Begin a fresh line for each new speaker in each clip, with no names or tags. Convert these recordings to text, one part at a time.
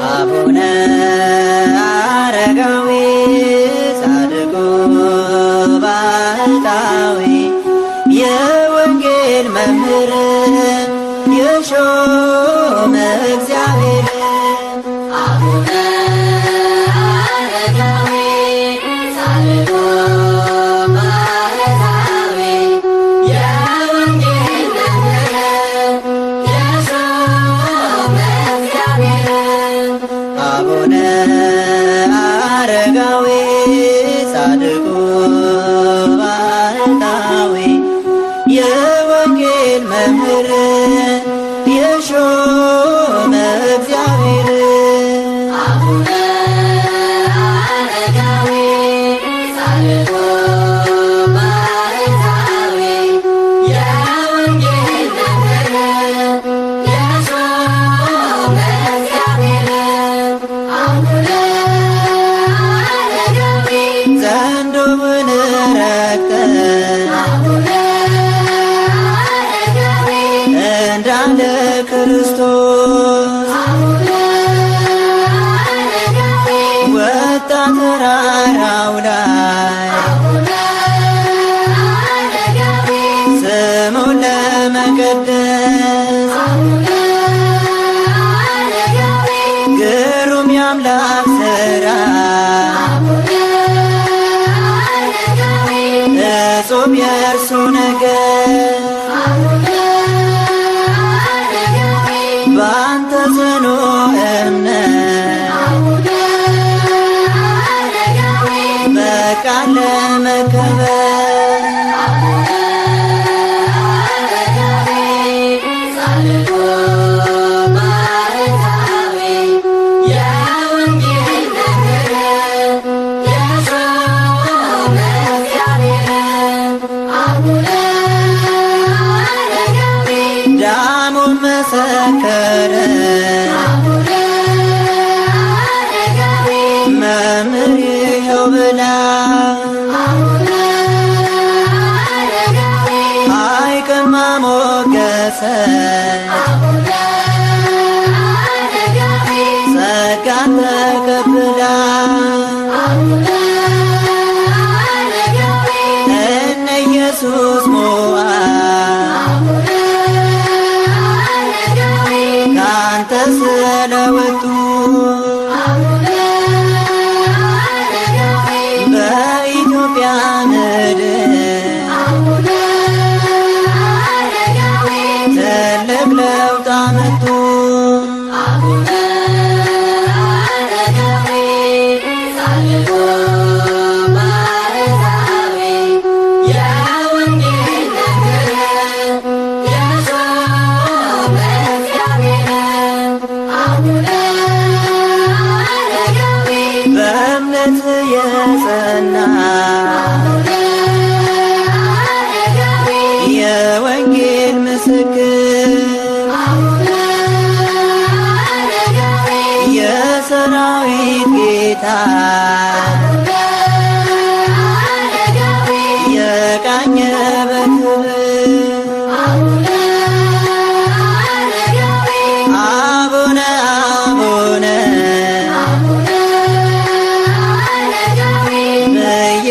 አቡነ አረጋዊ ጻድቁ ባሕታዊ የወንጌል መምህር የሾመ እግዚአብሔር አቡነ አረጋዊ ጻድቁ ባሕታዊ የወንጌል መምህር የሾመ እግዚአብሔር አቡነ አረጋዊ ጻድቁ ባሕታዊ የወንጌል መምህር የሾመ እግዚአብሔር አቡነ አረጋዊ ጻድቁ ባሕታዊ የወንጌል መምህር የሾመ እግዚአብሔር አቡነ አረጋዊ ዘንዶውን ረግጠህ አቡነ አረጋዊ እንዳለ ክርስቶስ አቡነ አረጋዊ ወጣ ተራራው ላይ አቡነ አረጋዊ ስሙን ለመቀደስ አቡነ አረጋዊ ግሩም የአምላክ ሥራ አቡነ አረጋዊ እጹብ የእርሱ ነገር አቡነ አረጋዊ በአንተ ጽኑ እምነት አቡነ አረጋዊ በቃል ለመከበር አቡነ አረጋዊ ጻድቁ ባሕታዊ የወንጌል መምህር የሾመ እግዚአብሔር አቡነ አረጋዊ ዳሙን መሰከረ አቡነ አረጋዊ መምህር ይኸው ብላ አቡነ አረጋዊ አይቀማ ሞገሰ አቡነ አረጋዊ ጸጋን ተቀብላ አቡነ አረጋዊ እነ ኢየሱስ ሞዐ አቡነ አረጋዊ ካንተ ስለወጡ አቡነ አረጋዊ በኢትዮጵያ ምድር አቡነ አረጋዊ ትልቅ ለውጥ አመጡ አቡነ አረጋዊ ጻድቁ ባሕታዊ የወንጌል መምህር የሾመ እግዚአብሔር አቡነ አረጋዊ በእምነት የጸና አቡነ አረጋዊ የወንጌል ምስክር አቡነ አረጋዊ የሰራዊት ጌታ አቡነ አረጋዊ የቃኘ በክብር አቡነ አረጋዊ አቡነ አቡነ አቡነ አረጋዊ ብዬ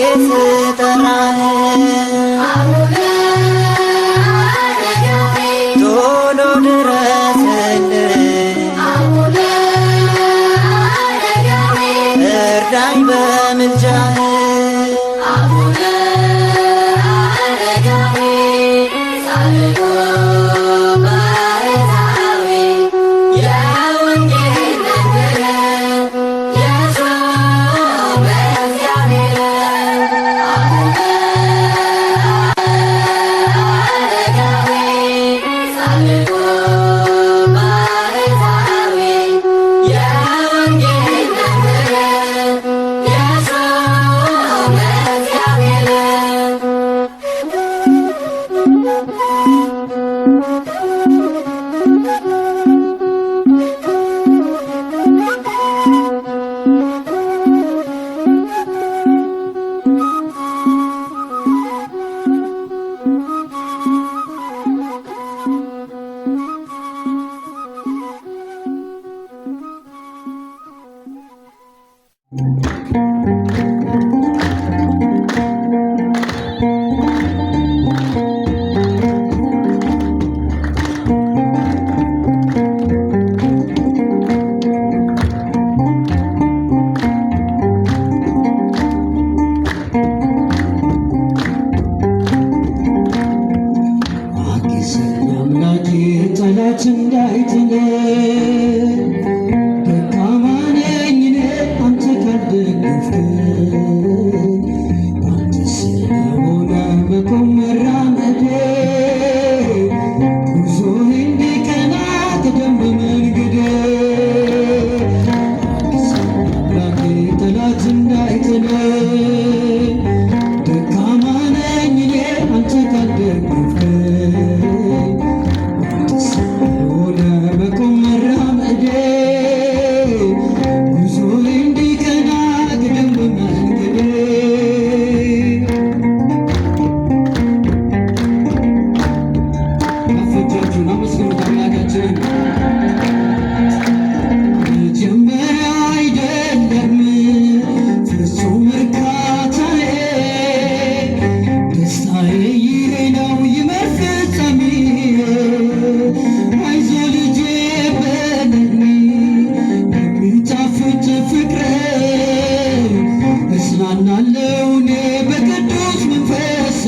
እኔ በቅዱስ መንፈስ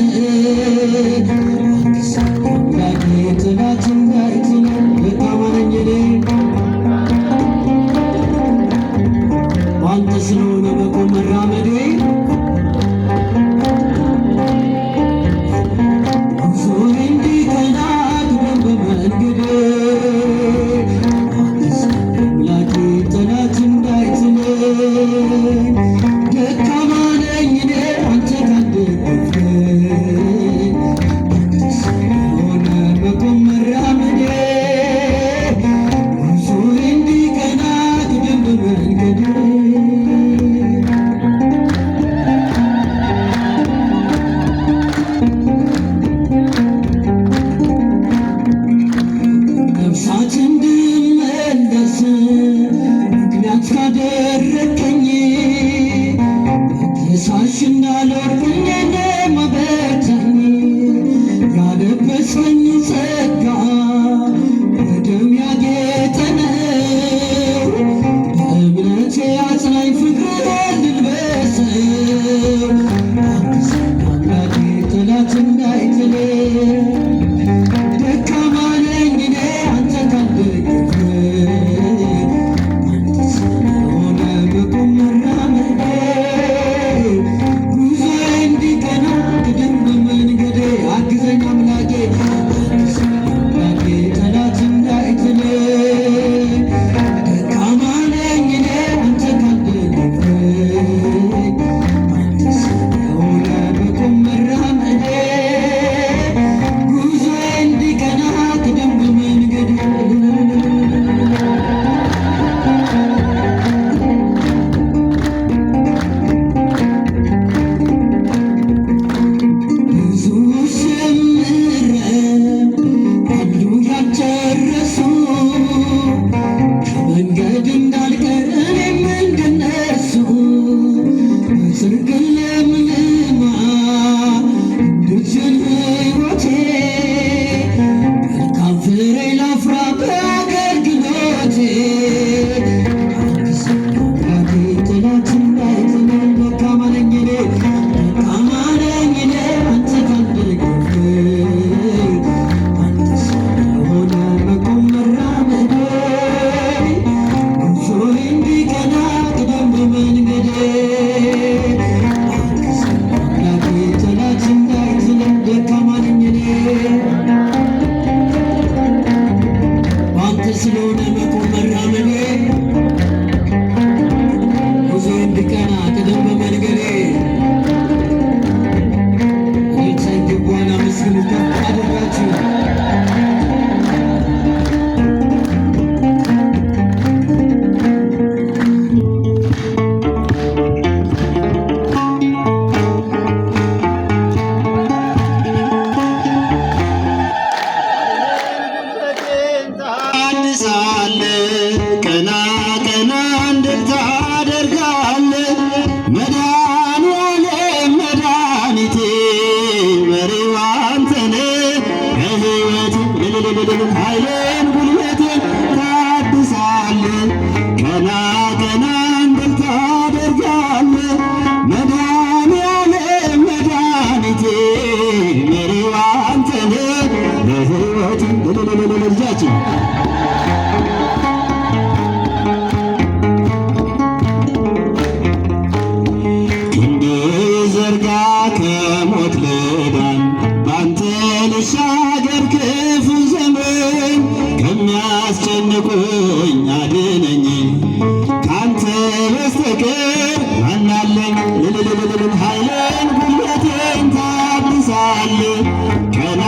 አምላኬ ጠላት እንዳይጥል ደካማ ነኝ እኔ አንተ ስለሆነ መቆም መራመዴ ጉዞዬ እንዲቀና ግደም በመንገዴ አምላኬ ጠላት እንዳይጥለኝ ደካማ ነኝ እኔ አንተ ካልደገፍከኝ አንተ ስለሆነ መቆም መራመዴ ጉዞዬ እንዲቀና ግደም በመንገዴ ነፍሳት እንድመለስ ምክንያት ካደረከኝ ከሳሽ እንዳልወድቅ ለማበረታኝ ያለበስከኝ ጸጋ በደም ያጌጠ ነው በእምነቴ አጽናኝ ፍቅርህን ልልበሰው አግዘኝ አምላኬ ጠላት እንዳይጥለኝ ደካማ ነኝ እኔ አንተ ካልደገፍከኝ አንተ ስለሆነ መቆም መራመዴ ጉዞዬ እንዲቀና ቅደም በመንገዴ አግዘኝ አምላኬ ጠላት እንዳይጥለኝ ደካማ ነኝ እኔ አንተ ካልደገፍከኝ አንተ ስለሆነ መቆም መራመዴ ጉዞዬ እንዲቀና ቅደም በመንገዴ ብዙ ስምረት አሉ ያልጨረሱ ከመንገድ እንዳልቀር እኔም እንደነሱ በጽድቅ ለምልማ እንድችል ሕይወቴ መልካም ፍሬ ላፍራ በአገልግሎቴ አግዘኝ አምላኬ ጠላት እንዳይጥለኝ ደካማ ነኝ እኔ አንተ ካልደገፍከኝ አንተ ስለሆነ መቆም መራመዴ ጉዞዬ እንዲቀና ቅደም በመንገዴ አግዘኝ አምላኬ ጠላት እንዳይጥለኝ ደካማ ነኝ እኔ አንተ ስለሆነ መቆም መራመዴ ጉዞዬ እንዲቀና ቅደም በመንገዴ ይገባዋል። አመስግኑት ከፍ አድርጋችሁ። ታድሳለህ ቀና ቀና እንድል ታደርጋለህ መድኃኔዓለም መድኃኒቴ መሪው አንተ ነህ የሕይወቴ ኃይሌን ጉልበቴን ታድሳለህ ቀና ቀና እንድል ታደርጋለህ መድኃኔዓለም መድኃኒቴ መሪው አንተ ነህ የሕይወቴ ልጃችን ክንድ ዘርጋ ከሞት ልዳን ባንተ ልሻገር ክፉ ዘመን ከሚያስጨንቁኝ አድነኝ ካንተ በስተቀር ማናለኝ ኃይሌን ጉልበቴን ታድሳለህ ቀና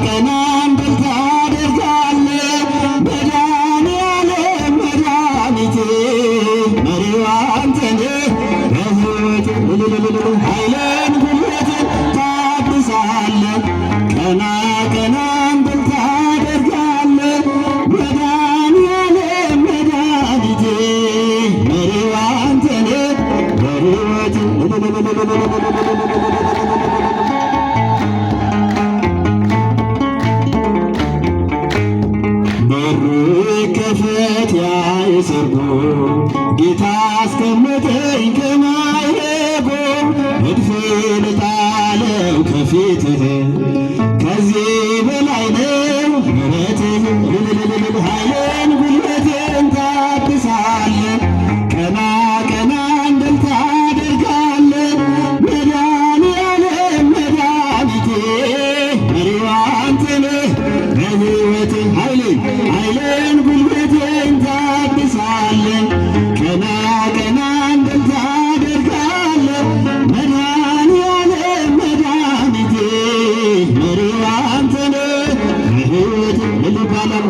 ቀና እንድል ታደርጋለህ መድኃኔዓለም መድኃኒቴ መሪው አንተ ነህ በሕይወቴ ኃይሌን ጉልበቴን ታድሳለህ ቀና ቀና እንድል ታደርጋለህ መድኃኔዓለም መድኃኒቴ መሪው አንተ ነህ በሕይወቴ በሩ ይከፈት ያ የሰርጉ ጌታ አስቀመጠኝ ከማይረጎ እድፍ ልጣለው ከፊትህ ከዚህ በላይ ነው ምሕረትህ ኃይልን ጉልበትን ታድሳለህ ቀና ቀና እንድል ታደርጋለህ መድኃኒዓለም መድኃኒቴ መሪዋ አንተ ነህ በሕይወቴ ኃይልን ጉልበትን ታድሳለህ ቀና ቀና እንድል ታደርጋለህ መድኃኒዓለም መድኃኒቴ መሪዋ አንተ ነህ በሕይወቴ ልባላል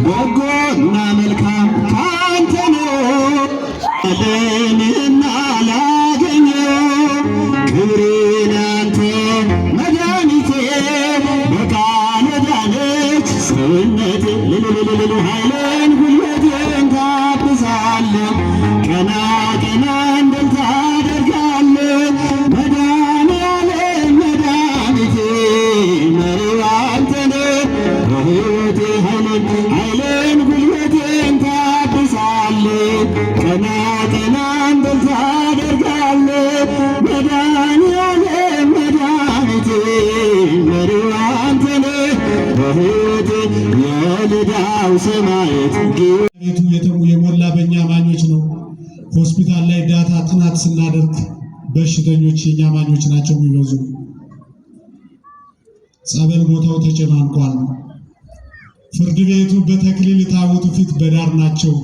በጎና መልካም ካንተ ነው ዓለምና ላገኘው ክብሬን አንተ መድኃኒቴ በቃል ዳነች ሰውነቴ ኃይልን ጉልበቴን ታድሳለህ ቀና ቀና እንድል ታደርጋለህ መድኃኒዓለም መድኃኒቴ መሪዋ አንተ ነህ በሕይወቴ ኃይልን ጉልበቴን ታድሳለህ ቀና ቀና እንድል ታደርጋለህ መድኃኒዓለም መድኃኒቴ መሪዋ አንተ ነህ በሕይወቴ የልዳው ሰማያት ቤቱ የሞላ በእኛ አማኞች ነው። ሆስፒታል ላይ ዳታ ጥናት ስናደርግ በሽተኞች የእኛ አማኞች ናቸው የሚበዙ። ጸበል ቦታው ተጨናንቋል። ፍርድ ቤቱ በተክሊል ታቦቱ ፊት በዳር ናቸው።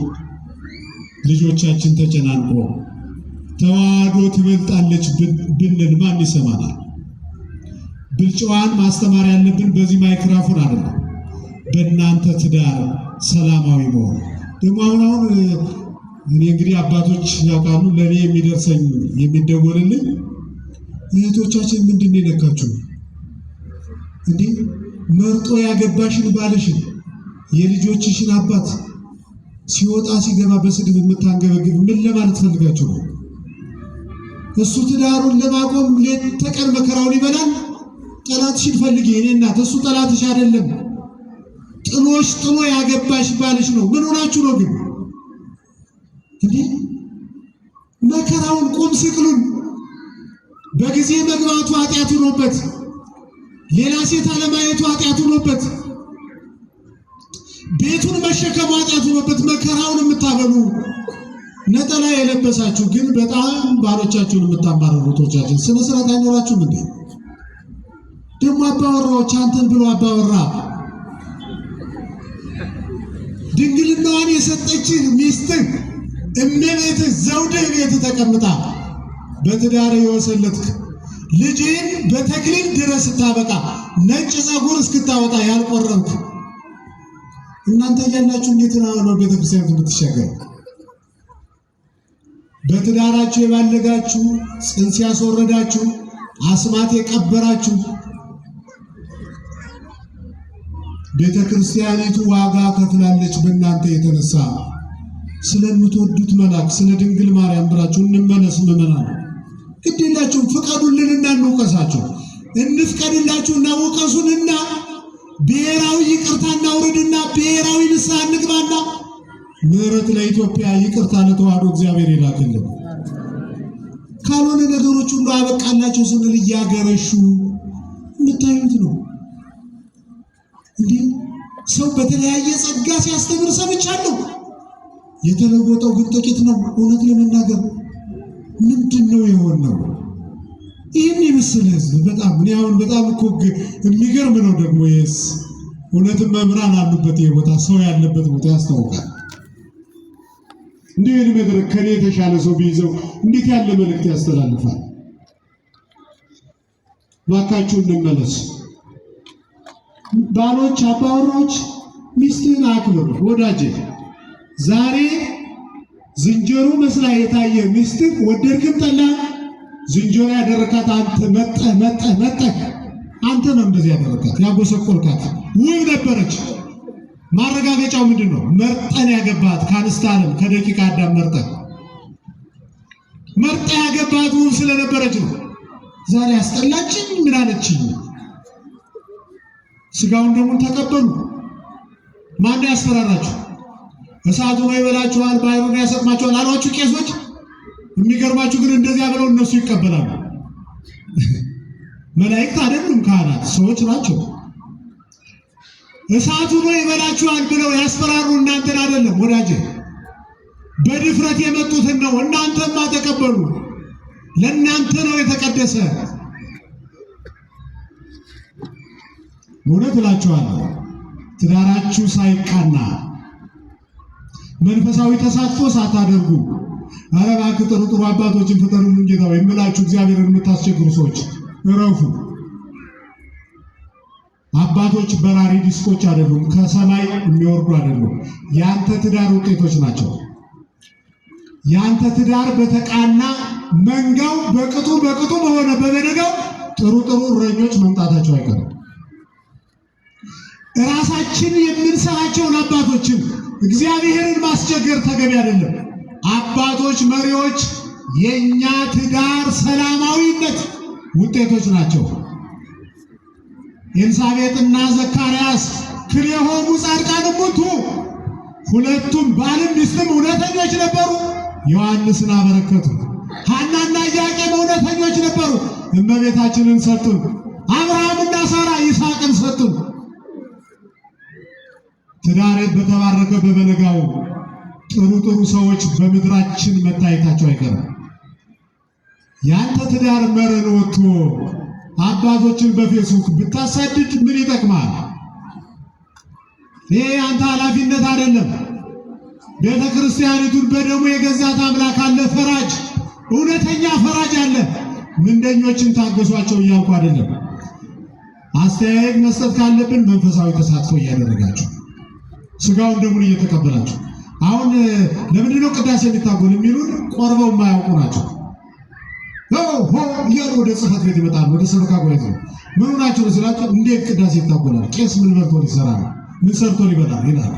ልጆቻችን ተጨናንቆ ተዋህዶ ትበልጣለች ብንል ማን ይሰማናል? ብልጫዋን ማስተማር ያለብን በዚህ ማይክራፎን አይደለም፣ በእናንተ ትዳር ሰላማዊ መሆን ደግሞ አሁን እኔ እንግዲህ አባቶች ያውቃሉ። ለእኔ የሚደርሰኝ የሚደወልልኝ እህቶቻችን ምንድን ነው የነካችሁ እንዴ? መርጦ ያገባሽን ባልሽን የልጆችሽን አባት ሲወጣ ሲገባ በስድብ የምታንገበግብ ምን ለማለት ፈልጋችሁ ነው? እሱ ትዳሩን ለማቆም ሌት ተቀን መከራውን ይበላል። ጠላትሽን ፈልጊ የኔ እናት፣ እሱ ጠላትሽ አይደለም። ጥሎ ያገባሽ ባልሽ ነው። ምን ሆናችሁ ነው ግን እንዴ? መከራውን ቁም ስቅሉን በጊዜ መግባቱ ኃጢአት ሆኖበት ሌላ ሴት አለማየቱ ኃጢአት ሆኖበት ቤቱን መሸከሙ ኃጢአት ሆኖበት መከራውን የምታበሉ ነጠላ የለበሳችሁ ግን በጣም ባሎቻችሁን የምታማርሩ ቶቻችን ስነ ስርዓት አይኖራችሁም እንዴ? ደግሞ አባወራዎች አንተን ብሎ አባወራ ድንግልናዋን የሰጠችህ ሚስትህ እመቤትህ ዘውድህ ቤት ተቀምጣ በትዳር የወሰለትክ ልጅን በተክሊል ድረስ ስታበቃ ነጭ ፀጉር እስክታወጣ ያልቆረብክ እናንተ ያላችሁ እንዴት ነው ቤተክርስቲያን የምትሻገሩ? በትዳራችሁ የባለጋችሁ ጽንስ ያስወረዳችሁ አስማት የቀበራችሁ ቤተክርስቲያኒቱ ዋጋ ከፍላለች በእናንተ የተነሳ። ስለምትወዱት መልአክ ስለ ድንግል ማርያም ብላችሁ እንመለስ ምዕመናን። ግዴላችሁ ፍቀዱልንና እንውቀሳችሁ፣ እንፍቀድላችሁና ውቀሱንና ብሔራዊ ይቅርታና ውርድና ብሔራዊ ንስሐ እንግባና ምሕረት ለኢትዮጵያ ይቅርታ ለተዋህዶ እግዚአብሔር ይላክልን። ካልሆነ ነገሮች ሁሉ አበቃላቸው ስንል እያገረሹ የምታዩት ነው። እንዲህ ሰው በተለያየ ጸጋ ሲያስተምር ሰምቻለሁ። የተለወጠው ግን ጥቂት ነው። እውነት ለመናገር ምንድን ነው የሆነው? ይህን የመሰለ ህዝብ በጣም እኔ አሁን በጣም እኮ የሚገርም ነው። ደግሞ ይህስ እውነትም መምህራን አሉበት ቦታ ሰው ያለበት ቦታ ያስታውቃል። እንዲህ ይህን መድረክ ከኔ የተሻለ ሰው ቢይዘው እንዴት ያለ መልእክት ያስተላልፋል? ባካችሁ እንመለስ። ባሎች፣ አባወራዎች ሚስትህን አክብር ወዳጄ። ዛሬ ዝንጀሮ መስላ የታየ ሚስትህ ወደድክም ጠላ ዝንጀሮ ያደረካት አንተ መጠህ አንተ ነው እንደዚህ ያደረካት ያጎሰቆልካት። ውብ ነበረች። ማረጋገጫው ምንድን ነው? መርጠን ያገባት ከአንስተ ዓለም ከደቂቀ አዳም መርጠ ያገባት ውብ ስለነበረች ነው። ዛሬ አስጠላችኝ ምን አለችኝ? ስጋውን ደሙን ተቀበሉ። ማን ያስፈራራችሁ? እሳቱ ነው ይበላችኋል፣ ባሕሩን ያሰጥማችኋል አሏችሁ ቄሶች። የሚገርማችሁ ግን እንደዚያ ብለው እነሱ ይቀበላሉ። መላእክት አይደሉም፣ ካህናት ሰዎች ናቸው። እሳቱ ነው ይበላችኋል ብለው ያስፈራሩ እናንተን አይደለም ወዳጄ፣ በድፍረት የመጡትን ነው። እናንተማ ተቀበሉ፣ ለእናንተ ነው የተቀደሰ። እውነት እላችኋለሁ ትዳራችሁ ሳይቃና መንፈሳዊ ተሳትፎ ሳታደርጉ፣ ኧረ እባክህ ጥሩ ጥሩ አባቶችን ፍጠሩልን ጌታ ሆይ የምላችሁ እግዚአብሔርን የምታስቸግሩ ሰዎች እረፉ። አባቶች በራሪ ዲስኮች አይደሉም፣ ከሰማይ የሚወርዱ አይደሉም። የአንተ ትዳር ውጤቶች ናቸው። የአንተ ትዳር በተቃና መንጋው በቅጡ በሆነ በበነጋው ጥሩ እረኞች መምጣታቸው አይቀርም። ራሳችን የምንሰራቸውን አባቶችን እግዚአብሔርን ማስቸገር ተገቢ አይደለም። አባቶች መሪዎች የኛ ትዳር ሰላማዊነት ውጤቶች ናቸው። ኤልሳቤጥና ዘካርያስ ክልኤሆሙ ጻድቃን እሙንቱ፣ ሁለቱም ባልም ሚስትም እውነተኞች ነበሩ፣ ዮሐንስን አበረከቱ። ሐናና ኢያቄም እውነተኞች ነበሩ፣ እመቤታችንን ሰጡን። አብርሃምና ሳራ ይስሐቅን ሰጡን። ትዳር በተባረከ በበነጋው ጥሩ ሰዎች በምድራችን መታየታቸው አይቀርም። ያንተ ትዳር መረን ወጥቶ አባቶችን በፌስቡክ ብታሳድድ ምን ይጠቅማል? ይሄ ያንተ ኃላፊነት አይደለም። ቤተ ክርስቲያኒቱን በደሙ የገዛት አምላክ አለ፣ ፈራጅ፣ እውነተኛ ፈራጅ አለ። ምንደኞችን ታገሷቸው እያልኩ አይደለም። አስተያየት መስጠት ካለብን መንፈሳዊ ተሳትፎ እያደረጋችሁ ስጋውን ደሙን እየተቀበላችሁ። አሁን ለምንድነው ቅዳሴ የሚታጎል የሚሉን ቆርበው የማያውቁ ናቸው። እያሉ ወደ ጽሕፈት ቤት ይመጣሉ፣ ወደ ሰበካ ጉባኤ ነው። ምን ሆናችሁ ነው ስላቸው፣ እንዴት ቅዳሴ ይታጎላል? ቄስ ምን በልቶ ሊሰራ ነው? ምን ሰርቶ ሊበላል ይላል።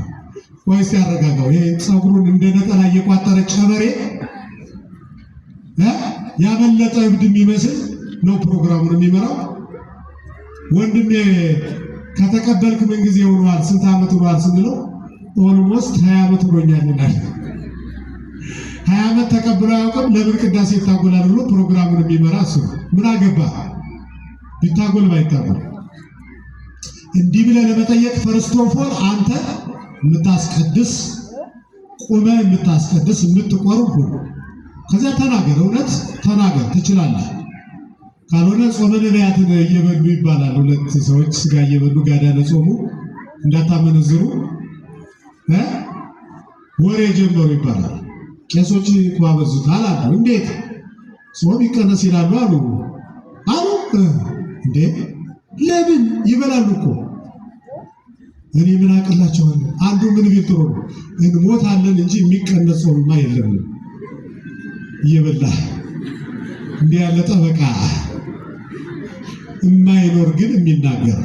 ወይስ ያረጋጋው ይሄ ፀጉሩን እንደ ነጠላ እየቋጠረ ጨበሬ ያመለጠ እብድ የሚመስል ነው ፕሮግራሙን የሚመራው። ወንድሜ ከተቀበልክ ምን ጊዜ ሆኗል? ስንት ዓመት ሆኗል ስንለው ኦልሞስት 20 ዓመት ሆኖኛል ይላል። 20 ዓመት ተቀብሎ አያውቅም። ለምን ቅዳሴ ይታጎላል ብሎ ፕሮግራሙን የሚመራ እሱ ነው። ምን አገባ ቢታጎል ባይታጎል? እንዲህ ብለህ ለመጠየቅ ፈርስቶፎል አንተ የምታስቀድስ ቁመህ የምታስቀድስ የምትቆርብ ሁሉ ከዚያ ተናገር፣ እውነት ተናገር፣ ትችላለህ። ካልሆነ ጾመ ነቢያትን እየበሉ ይባላል። ሁለት ሰዎች ስጋ እየበሉ ጋዳነ ጾሙ እንዳታመነዝሩ ወሬ ጀመሩ ይባላል። ቄሶች እኮ አበዙታል አሉ። እንዴት ጾም ይቀነስ ይላሉ አሉ እንዴ ለምን ይበላሉ እኮ። እኔ ምን አቅላቸዋለሁ? አንዱ ምን ቢል ጥሩ ነው፣ እንሞታለን እንጂ የሚቀነስ ጾምማ የለም። እየበላ እንዲህ ያለ ጠበቃ የማይኖር ግን የሚናገር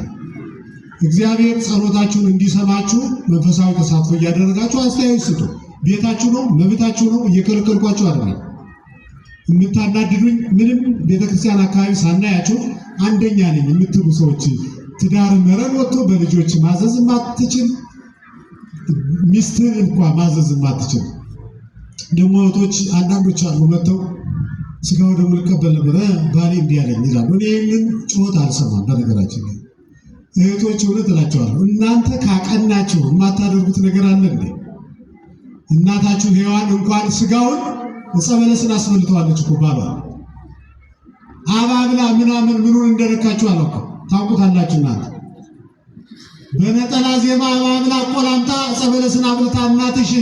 እግዚአብሔር ጸሎታችሁን እንዲሰማችሁ መንፈሳዊ ተሳትፎ እያደረጋችሁ አስተያየት ስጡ። ቤታችሁ ነው፣ መብታችሁ ነው። እየከለከልኳችሁ አይደለም። የምታናድዱኝ ምንም ቤተክርስቲያን አካባቢ ሳናያችሁ አንደኛ ነኝ የምትሉ ሰዎች ትዳር መረን ወጥቶ በልጆች ማዘዝ ማትችል ሚስትህን እንኳን ማዘዝ ማትችል ደግሞ እህቶች አንዳንዶች አሉ መጥተው ስጋው ደግሞ ልቀበል ነበር ባሌ እንዲህ አለኝ ይላሉ። እኔ ይህንን ጩኸት አልሰማም። በነገራችን ላይ እህቶች እውነት እላቸዋለሁ፣ እናንተ ካቀናችሁ የማታደርጉት ነገር አለ እንዴ? እናታችሁ ሔዋን እንኳን ስጋውን ዕፀ በለስን አስበልተዋለች እኮ ባሏ አባብላ ምናምን ምኑን እንደነካችሁ አላውቅም። ታውቁታላችሁ እናንተ። በነጠላ ዜማ አባብላ ቆላምጣ ዕፀ በለስን አብልታ እናትሽ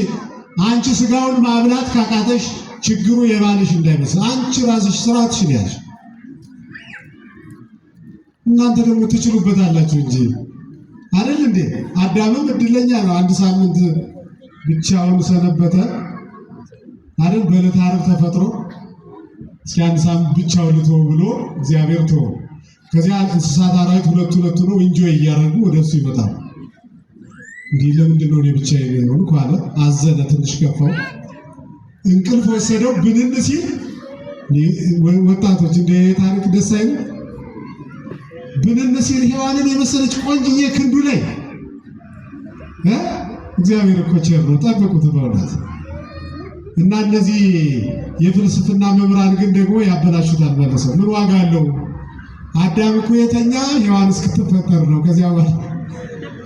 አንቺ ስጋውን ማብላት ካቃተሽ ችግሩ የባልሽ እንዳይመስል አንቺ ራስሽ ስራትሽን ያዥ። እናንተ ደግሞ ትችሉበታላችሁ እንጂ አይደል እንዴ? አዳምም እድለኛ ነው። አንድ ሳምንት ብቻውን ሰነበተ አይደል? በዕለተ ዓርብ ተፈጥሮ እስኪ አንድ ሳምንት ብቻውን ልተው ብሎ እግዚአብሔር ተወው። ከዚያ እንስሳት አራዊት ሁለቱ ነው ኢንጆይ እያደረጉ ወደሱ ይመጣሉ። እንዲህ ለምንድን ነው እኔ ብቻዬን የሆንኩ አለ። አዘነ፣ ትንሽ ከፋው። እንቅልፍ ወሰደው። ብንን ሲል ወጣቶች እንደ ታሪክ ደስ አይልም? ብንን ሲል ሔዋንን የመሰለች ቆንጅዬ ክንዱ ላይ እግዚአብሔር እኮ ቸር ነው። ጠብቁት በእውነት እና እነዚህ የፍልስፍና መምህራን ግን ደግሞ ያበላሹታል መልሰው። ምን ዋጋ አለው? አዳም እኮ የተኛ ሔዋን እስክትፈጠር ነው። ከዚያ በኋላ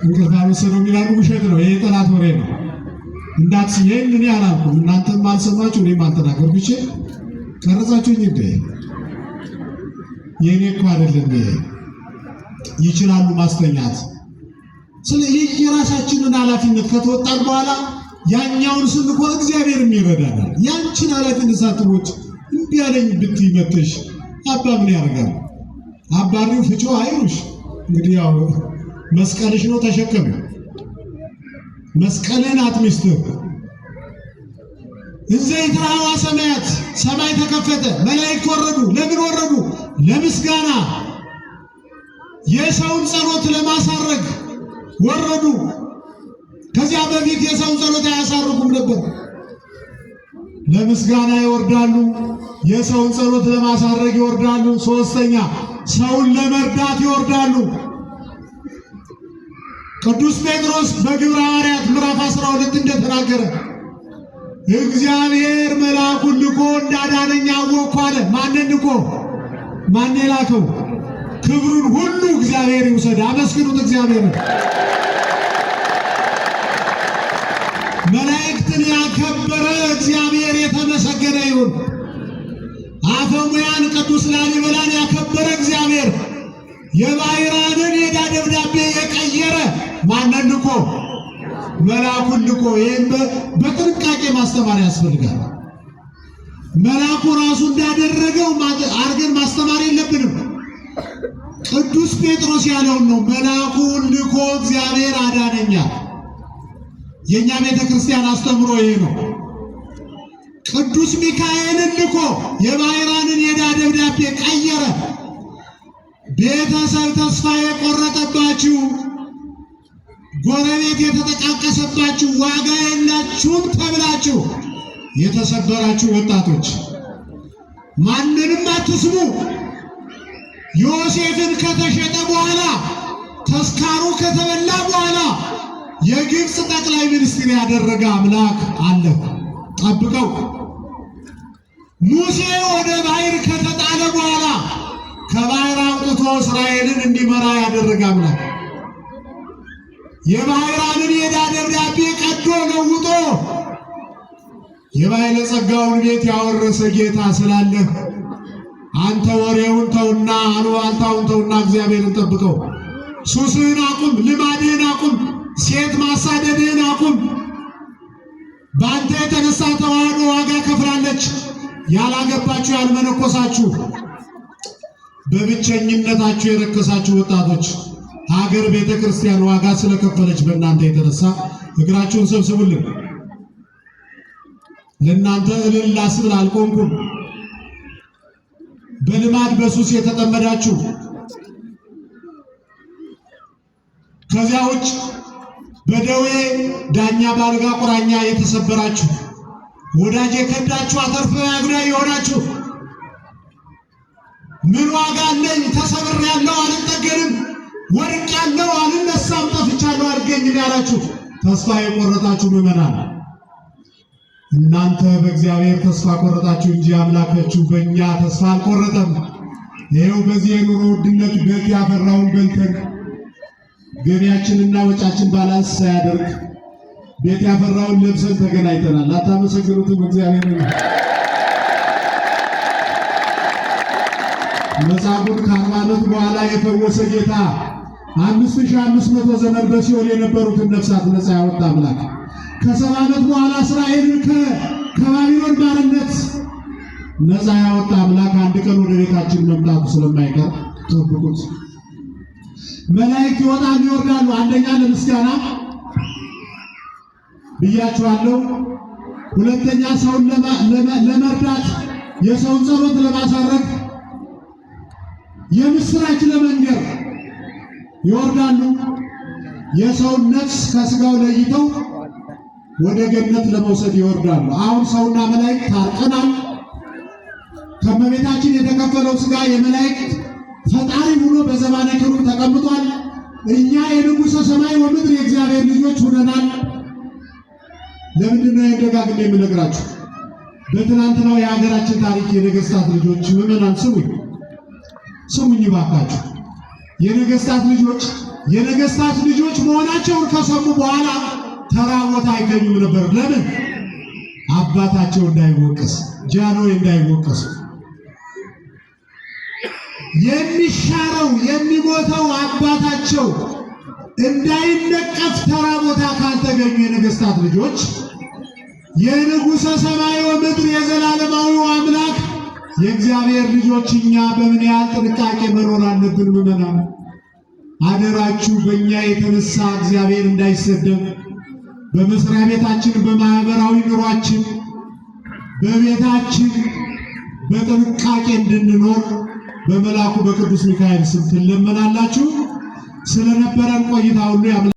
እንቅልፍ አልወሰደውም ይላሉ። ውሸት ነው። ይሄ የጠላት ወሬ ነው። ይሄን እኔ አላልኩም፣ እናንተም አልሰማችሁ፣ እኔም አልተናገርኩ። ይቼ ቀረጻችሁኝ እንዴ? የኔ እኮ አይደለም። ይሄ ይችላሉ ማስተኛት። ስለዚህ የራሳችንን ኃላፊነት ከተወጣን በኋላ ያኛውን ስንቆም እግዚአብሔርም ይረዳናል። ያንቺን ኃላፊነት ሳትወጪ እምቢ አለኝ ብትይ መተሽ አባ ምን ያደርጋል? አባሪው ፍጮ አይሩሽ። እንግዲህ ያው መስቀልሽ ነው፣ ተሸከም። መስቀልን አትሚስትህ እዘይትራዋ ሰማያት፣ ሰማይ ተከፈተ፣ መላእክት ወረዱ። ለምን ወረዱ? ለምስጋና፣ የሰውን ጸሎት ለማሳረግ ወረዱ። ከዚያ በፊት የሰውን ጸሎት አያሳርጉም ነበር። ለምስጋና ይወርዳሉ፣ የሰውን ጸሎት ለማሳረግ ይወርዳሉ። ሶስተኛ ሰውን ለመርዳት ይወርዳሉ። ቅዱስ ጴጥሮስ በግብረ ሐዋርያት ምዕራፍ 12 እንደተናገረ እግዚአብሔር መልአኩን ልኮ እንዳዳነኝ አወቅሁ አለ። ማንን ልኮ? ማን የላከው? ክብሩን ሁሉ እግዚአብሔር ይውሰድ። አመስግኑት እግዚአብሔርን። መላእክትን ያከበረ እግዚአብሔር የተመሰገነ ይሁን። አፈሙያን ቅዱስ ላሊበላን ያከበረ እግዚአብሔር የባሕራንን የዕዳ ደብዳቤ የቀየረ ማንን ልኮ? መልአኩን ልኮ። ይህም በጥንቃቄ ማስተማር ያስፈልጋል። መልአኩ ራሱ እንዳደረገው አድርገን ማስተማር የለብንም። ቅዱስ ጴጥሮስ ያለውን ነው። መልአኩን ልኮ እግዚአብሔር አዳነኛል። የእኛ ቤተ ክርስቲያን አስተምሮ ይሄ ነው። ቅዱስ ሚካኤልን ልኮ የባሕራንን የዕዳ ደብዳቤ ቀየረ። ቤተሰብ ተስፋ የቆረጠባችሁ፣ ጎረቤት የተጠቃቀሰባችሁ፣ ዋጋ የላችሁም ተብላችሁ የተሰበራችሁ ወጣቶች ማንንም አትስሙ። ዮሴፍን ከተሸጠ በኋላ ተስካሩ ከተበላ በኋላ የግብፅ ጠቅላይ ሚኒስትር ያደረገ አምላክ አለ። ጠብቀው። ሙሴ ወደ ባሕር ከተጣለ በኋላ ከባሕር አውጥቶ እስራኤልን እንዲመራ ያደረገ አምላክ፣ የባሕራንን የዕዳ ደብዳቤ ቀዶ ለውጦ የባለጸጋውን ቤት ያወረሰ ጌታ ስላለህ አንተ ወሬውን ተውና አሉባልታውን ተውና እግዚአብሔርን ጠብቀው። ሱስህን አቁም፣ ልማድህን አቁም፣ ሴት ማሳደድህን አቁም። በአንተ የተነሳ ተዋህዶ ዋጋ ከፍላለች። ያላገባችሁ ያልመነኮሳችሁ፣ በብቸኝነታችሁ የረከሳችሁ ወጣቶች ሀገር ቤተ ክርስቲያን ዋጋ ስለከፈለች በእናንተ የተነሳ እግራችሁን ሰብስቡልን። ለእናንተ እልል ላስብል አልቆምኩም። በልማድ በሱስ የተጠመዳችሁ፣ ከዚያ ውጭ በደዌ ዳኛ ባልጋ ቁራኛ የተሰበራችሁ፣ ወዳጅ የከዳችሁ አተርፍ አግዳይ የሆናችሁ፣ ምን ዋጋ አለኝ ተሰብሬያለሁ አልጠገንም፣ ወድቄያለሁ አልነሳም፣ ጠፍቻለሁ አልገኝም ያላችሁ ተስፋ የቆረጣችሁ ምዕመናን፣ እናንተ በእግዚአብሔር ተስፋ ቆረጣችሁ እንጂ አምላካችሁ በእኛ ተስፋ አልቆረጠም። ይኸው በዚህ የኑሮ ውድነት ቤት ያፈራውን በልተን ገቢያችንና ወጫችን ባላንስ ሳያደርግ ቤት ያፈራውን ለብሰን ተገናኝተናል። አታመሰግኑትም እግዚአብሔርን? መጻጉዕን ከ40 ዓመት በኋላ የፈወሰ ጌታ 5500 ዘመን በሲኦል የነበሩትን ነፍሳት ነፃ ያወጣ አምላክ ከ70 ዓመት በኋላ እስራኤልን ከባቢሎን ባርነት ነፃ ያወጣ አምላክ አንድ ቀን ወደ ቤታችን መምጣቱ ስለማይቀር ጠብቁት። መላእክት ይወጣሉ ይወርዳሉ። አንደኛ ለምስጋና ብያችኋለሁ። ሁለተኛ ሰውን ለመርዳት፣ የሰውን ጸሎት ለማሳረግ፣ የምስራች ለመንገር ይወርዳሉ። የሰውን ነፍስ ከስጋው ለይተው ወደ ገነት ለመውሰድ ይወርዳሉ። አሁን ሰውና መላእክት ታርቀናል። ከመቤታችን የተከፈለው ስጋ የመላእክት ፈጣሪ ሆኖ በዘባነ ክብር ተቀምጧል። እኛ የንጉሠ ሰማይ ወምድር የእግዚአብሔር ልጆች ሆነናል። ለምንድን ነው ደጋግሜ የምነግራችሁ? በትናንትናው የሀገራችን ታሪክ የነገስታት ልጆች ምዕመናን ስሙኝ ባካችሁ። የነገስታት ልጆች መሆናቸውን ከሰሙ በኋላ ተራ ቦታ አይገኙም ነበር። ለምን? አባታቸው እንዳይወቀስ፣ ጃንሆይ እንዳይወቀሱ። የሚሻረው የሚሞተው አባታቸው እንዳይነቀፍ ተራ ቦታ ካልተገኙ የነገስታት ልጆች የንጉሠ ሰማይ ወምድር የዘላለማዊው አምላክ የእግዚአብሔር ልጆች እኛ በምን ያህል ጥንቃቄ መኖር አለብን? ምዕመናን አደራችሁ፣ በእኛ የተነሳ እግዚአብሔር እንዳይሰደብ በመስሪያ ቤታችን፣ በማህበራዊ ኑሯችን፣ በቤታችን በጥንቃቄ እንድንኖር በመልአኩ በቅዱስ ሚካኤል ስም ትለመናላችሁ። ስለነበረን ቆይታ ሁሉ